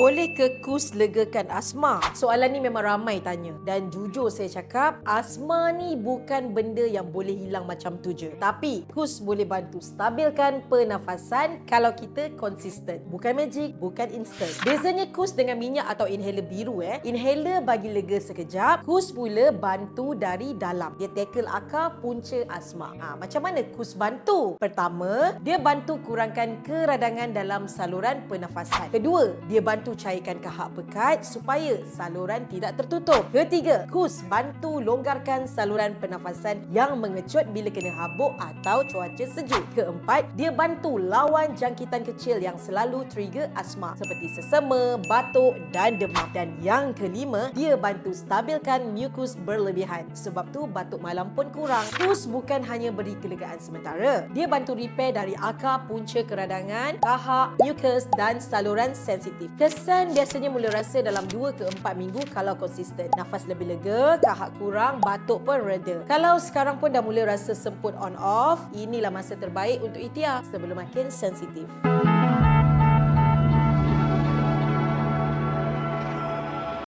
Boleh ke kus legakan asma? Soalan ni memang ramai tanya. Dan jujur saya cakap, asma ni bukan benda yang boleh hilang macam tu je. Tapi, kus boleh bantu stabilkan pernafasan kalau kita konsisten. Bukan magic, bukan instant. Bezanya kus dengan minyak atau inhaler biru Inhaler bagi lega sekejap, kus pula bantu dari dalam. Dia tackle akar punca asma. Macam mana kus bantu? Pertama, dia bantu kurangkan keradangan dalam saluran pernafasan. Kedua, dia bantu cairkan kahak pekat supaya saluran tidak tertutup. Ketiga, kus bantu longgarkan saluran pernafasan yang mengecut bila kena habuk atau cuaca sejuk. Keempat, dia bantu lawan jangkitan kecil yang selalu trigger asma seperti sesama, batuk dan demam. Dan yang kelima, dia bantu stabilkan mukus berlebihan. Sebab tu batuk malam pun kurang. Kus bukan hanya beri kelegaan sementara. Dia bantu repair dari akar punca keradangan, kahak, mukus dan saluran sensitif. Kesan biasanya mula rasa dalam 2 ke 4 minggu kalau konsisten. Nafas lebih lega, kahak kurang, batuk pun reda. Kalau sekarang pun dah mula rasa semput on off, inilah masa terbaik untuk ikhtiar sebelum makin sensitif.